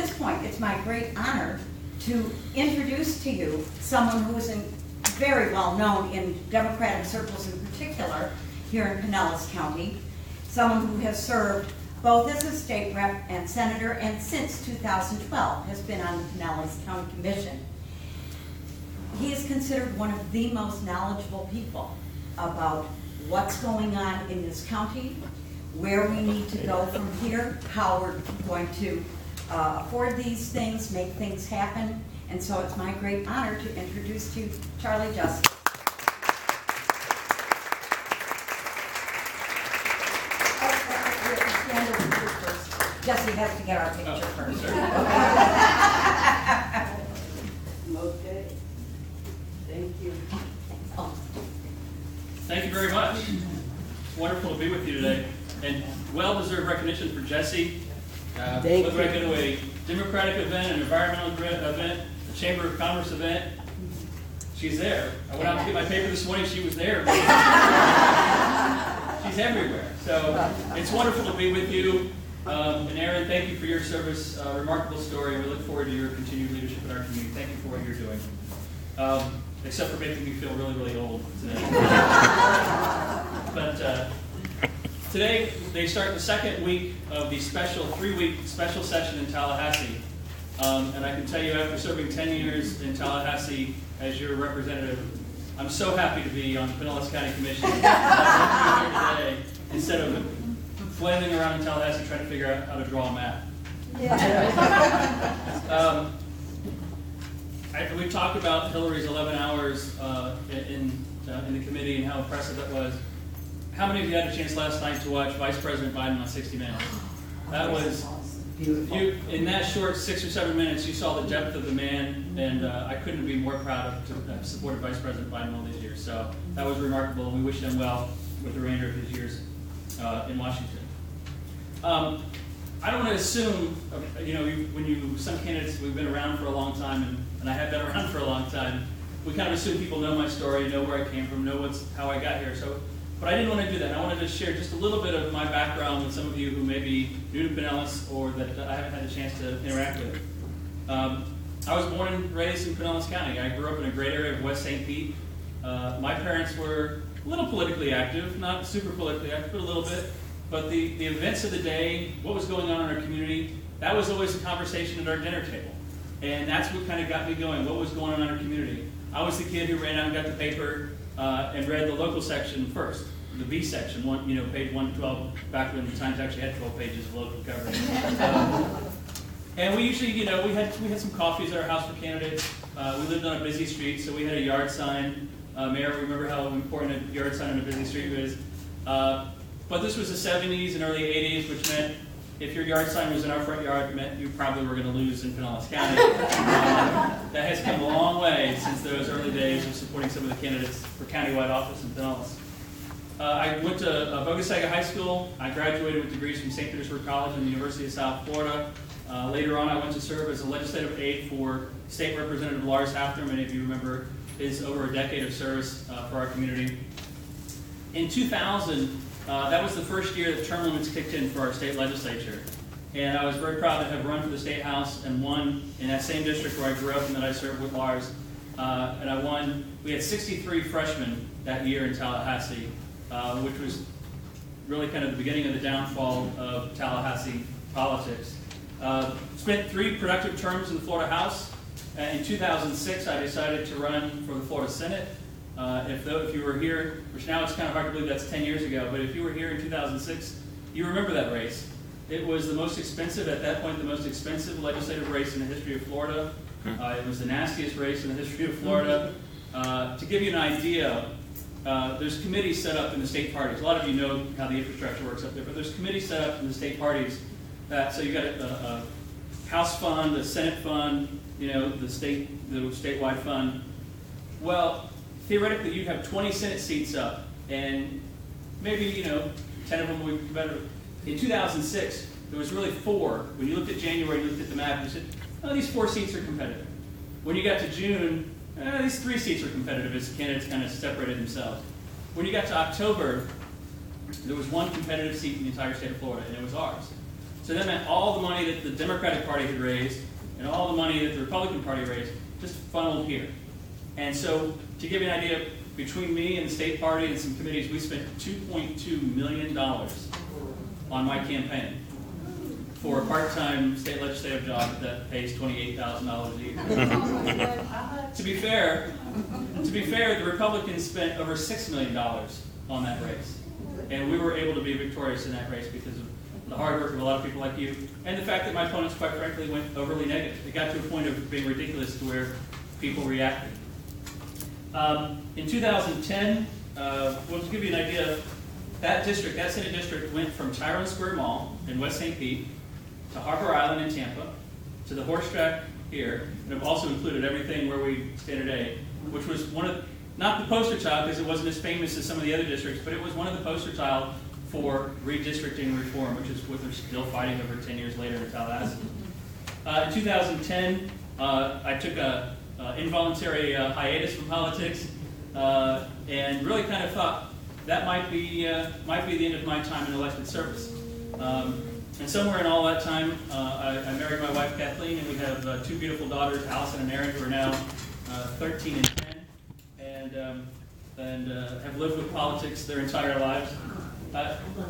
this point, it's my great honor to introduce to you someone who is very well known in Democratic circles in particular here in Pinellas County, someone who has served both as a state rep and senator, and since 2012 has been on the Pinellas County Commission. He is considered one of the most knowledgeable people about what's going on in this county, where we need to go from here, how we're going to afford these things, make things happen. And so it's my great honor to introduce to you Charlie Justice. Jesse has to get our picture first. Okay. Thank you. Thank you very much. It's wonderful to be with you today. And well-deserved recognition for Jesse. Look like into a Democratic event, an environmental event, a Chamber of Commerce event. She's there. I went out to get my paper this morning. She was there. She's everywhere. So it's wonderful to be with you. And Aaron, thank you for your service. Remarkable story. We look forward to your continued leadership in our community. Thank you for what you're doing. Except for making me feel really, really old today. But today, they start the second week of the three-week special session in Tallahassee. And I can tell you, after serving 10 years in Tallahassee as your representative, I'm so happy to be on the Pinellas County Commission here today instead of flailing around in Tallahassee trying to figure out how to draw a map. Yeah. We've talked about Hillary's 11 hours in the committee and how impressive that was. How many of you had a chance last night to watch Vice President Biden on 60 Minutes? That was beautiful. In that short 6 or 7 minutes, you saw the depth of the man, and I couldn't be more proud to have supported Vice President Biden all these years. So that was remarkable, and we wish him well with the remainder of his years in Washington. I don't want to assume, when some candidates, we've been around for a long time, and I have been around for a long time, we kind of assume people know my story, know where I came from, know how I got here. But I didn't want to do that. I wanted to share just a little bit of my background with some of you who may be new to Pinellas or that I haven't had a chance to interact with. I was born and raised in Pinellas County. I grew up in a great area of West St. Pete. My parents were a little politically active, not super politically active, but a little bit. But the events of the day, what was going on in our community, that was always a conversation at our dinner table. And that's what kind of got me going, what was going on in our community. I was the kid who ran out and got the paper and read the local section first, the B section, page 1 to 12, back when the Times actually had 12 pages of local coverage. And we usually, we had some coffees at our house for candidates. We lived on a busy street, so we had a yard sign. Mayor, remember how important a yard sign on a busy street was? But this was the 70s and early 80s, which meant if your yard sign was in our front yard, it meant you probably were going to lose in Pinellas County. That has come a long way since those early days of supporting some of the candidates for countywide office in Pinellas. I went to Bogasaga High School. I graduated with degrees from St. Petersburg College and the University of South Florida. Later on, I went to serve as a legislative aide for State Representative Lars Hafner. Many of you remember his over a decade of service for our community. In 2000, that was the first year that term limits kicked in for our state legislature. And I was very proud to have run for the State House and won in that same district where I grew up and that I served with Lars. And I won. We had 63 freshmen that year in Tallahassee, which was really kind of the beginning of the downfall of Tallahassee politics. Spent 3 productive terms in the Florida House. In 2006, I decided to run for the Florida Senate. If you were here, which now it's kind of hard to believe that's 10 years ago, but if you were here in 2006, you remember that race. It was the most expensive, at that point, the most expensive legislative race in the history of Florida. It was the nastiest race in the history of Florida. To give you an idea, there's committees set up in the state parties. A lot of you know how the infrastructure works up there, but there's committees set up in the state parties. So you got a House fund, a Senate fund, the statewide fund. Well, theoretically, you'd have 20 Senate seats up, and maybe 10 of them would be competitive. In 2006, there was really 4. When you looked at January, you looked at the map, you said, "Oh, these 4 seats are competitive." When you got to June, these 3 seats are competitive as candidates kind of separated themselves. When you got to October, there was 1 competitive seat in the entire state of Florida, and it was ours. So that meant all the money that the Democratic Party had raised and all the money that the Republican Party raised just funneled here. And so to give you an idea, between me and the state party and some committees, we spent $2.2 million on my campaign for a part-time state legislative job that pays $28,000 a year. To be fair, the Republicans spent over $6 million on that race. And we were able to be victorious in that race because of the hard work of a lot of people like you, and the fact that my opponents, quite frankly, went overly negative. It got to a point of being ridiculous to where people reacted. In 2010, well, to give you an idea, that Senate district went from Tyrone Square Mall in West St. Pete to Harbor Island in Tampa, to the horse track here, and it also included everything where we stand today, which was one of, not the poster child because it wasn't as famous as some of the other districts, but it was one of the poster child for redistricting reform, which is what they're still fighting over 10 years later in Tallahassee. In 2010, I took a involuntary hiatus from politics and really kind of thought that might be the end of my time in elected service. And somewhere in all that time, I married my wife Kathleen, and we have two beautiful daughters, Allison and Erin, who are now 13 and 10, and have lived with politics their entire lives.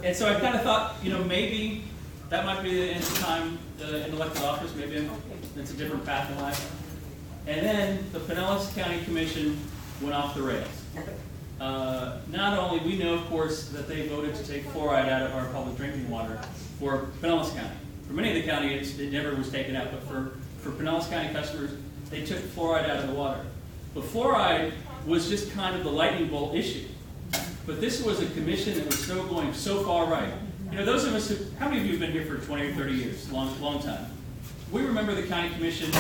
And so I kind of thought, maybe that might be the end of time in elected office. Maybe it's a different path in life. And then the Pinellas County Commission went off the rails. Not only, we know, of course, that they voted to take fluoride out of our public drinking water for Pinellas County. For many of the counties, it never was taken out, but for Pinellas County customers, they took fluoride out of the water. But fluoride was just kind of the lightning bolt issue. But this was a commission that was going so far right. Those of us how many of you have been here for 20 or 30 years? Long time. We remember the county commission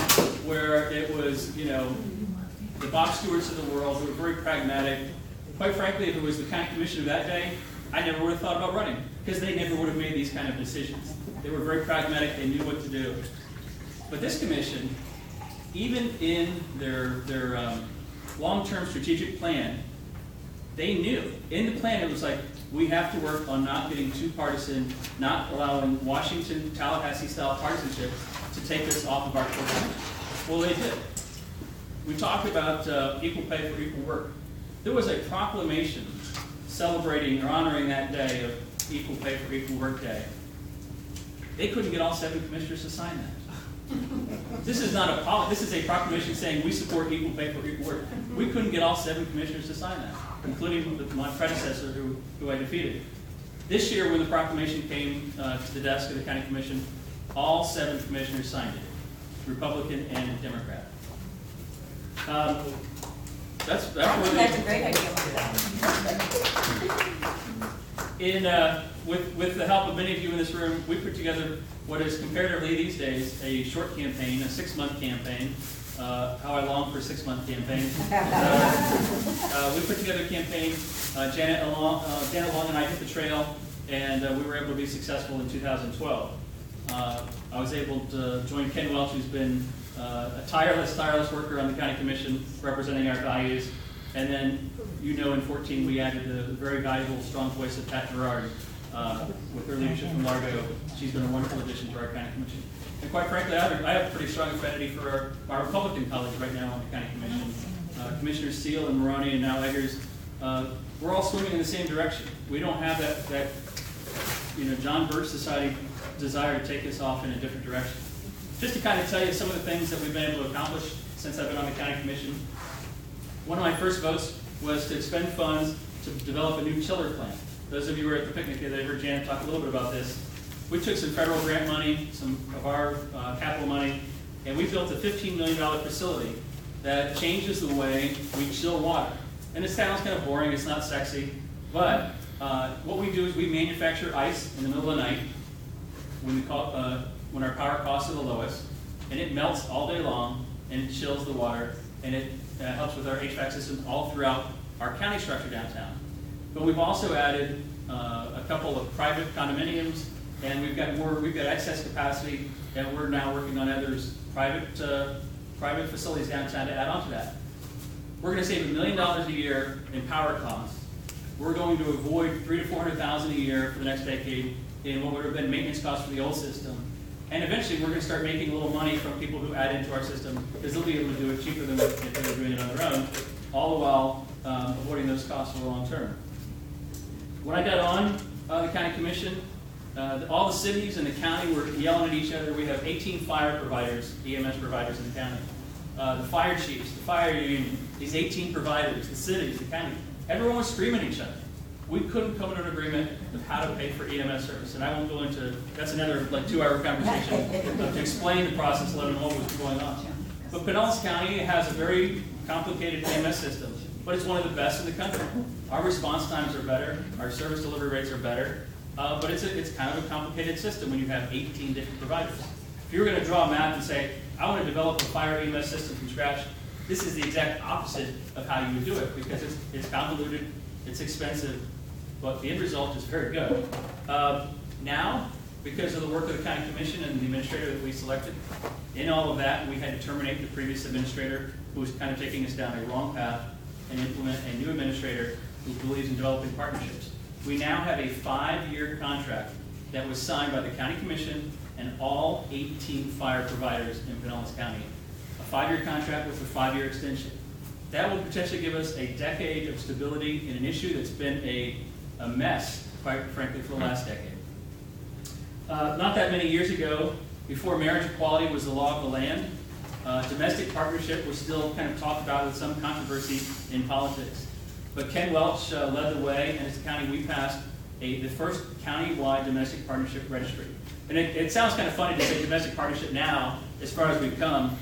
where it was, the Bob Stewarts of the world who were very pragmatic. Quite frankly, if it was the county commission of that day, I never would have thought about running because they never would have made these kind of decisions. They were very pragmatic. They knew what to do. But this commission, even in their long-term strategic plan, they knew. In the plan, it was like, we have to work on not getting too partisan, not allowing Washington, Tallahassee-style partisanship to take us off of our core. Well, they did. We talked about equal pay for equal work. There was a proclamation celebrating or honoring that day of equal pay for equal work day. They couldn't get all 7 commissioners to sign that. This is not this is a proclamation saying we support equal pay for equal work. We couldn't get all 7 commissioners to sign that, including my predecessor who I defeated. This year, when the proclamation came to the desk of the county commission, all 7 commissioners signed it, Republican and Democrat. That's a great idea. With the help of many of you in this room, we put together what is comparatively these days a short campaign, a 6-month campaign. How I long for 6-month campaigns. We put together a campaign. Janet Long and I hit the trail, and we were able to be successful in 2012. I was able to join Ken Welch, who's been a tireless worker on the county commission, representing our values. And then, in 14, we added the very valuable, strong voice of Pat Gerard with her leadership from Largo. She's been a wonderful addition to our county commission. And quite frankly, I have a pretty strong affinity for our Republican colleagues right now on the county commission. Commissioners Steele and Maroney and now Eggers, we're all swimming in the same direction. We don't have that John Birch Society desire to take us off in a different direction. Just to kind of tell you some of the things that we've been able to accomplish since I've been on the county commission. One of my first votes was to expend funds to develop a new chiller plant. Those of you who were at the picnic the other day heard Janet talk a little bit about this. We took some federal grant money, some of our capital money, and we built a $15 million facility that changes the way we chill water. And it sounds kind of boring, it's not sexy, but what we do is we manufacture ice in the middle of the night when our power costs are the lowest, and it melts all day long and it chills the water, and it helps with our HVAC system all throughout our county structure downtown. But we've also added a couple of private condominiums, and we've got excess capacity, and we're now working on others, private facilities downtown to add on to that. We're going to save $1 million a year in power costs. We're going to avoid $300,000 to $400,000 a year for the next decade in what would have been maintenance costs for the old system. And eventually, we're going to start making a little money from people who add into our system, because they'll be able to do it cheaper than if they were doing it on their own, all the while avoiding those costs for the long term. When I got on the county commission, all the cities and the county were yelling at each other. We have 18 fire providers, EMS providers in the county. The fire chiefs, the fire union, these 18 providers, the cities, the county, everyone was screaming at each other. We couldn't come to an agreement of how to pay for EMS service, and I won't go into, that's another like 2-hour conversation to explain the process, let them know what was going on. But Pinellas County has a very complicated EMS system, but it's one of the best in the country. Our response times are better, our service delivery rates are better, but it's kind of a complicated system when you have 18 different providers. If you were going to draw a map and say, I want to develop a fire EMS system from scratch, this is the exact opposite of how you would do it, because it's convoluted, it's expensive, but the end result is very good. Now, because of the work of the county commission and the administrator that we selected, in all of that, we had to terminate the previous administrator who was kind of taking us down a wrong path and implement a new administrator who believes in developing partnerships. We now have a 5-year contract that was signed by the county commission and all 18 fire providers in Pinellas County. A 5-year contract with a 5-year extension. That will potentially give us a decade of stability in an issue that's been a mess, quite frankly, for the last decade. Not that many years ago, before marriage equality was the law of the land, domestic partnership was still kind of talked about with some controversy in politics. But Ken Welch led the way, and as a county, we passed the first county-wide domestic partnership registry. And it sounds kind of funny to say domestic partnership now, as far as we've come,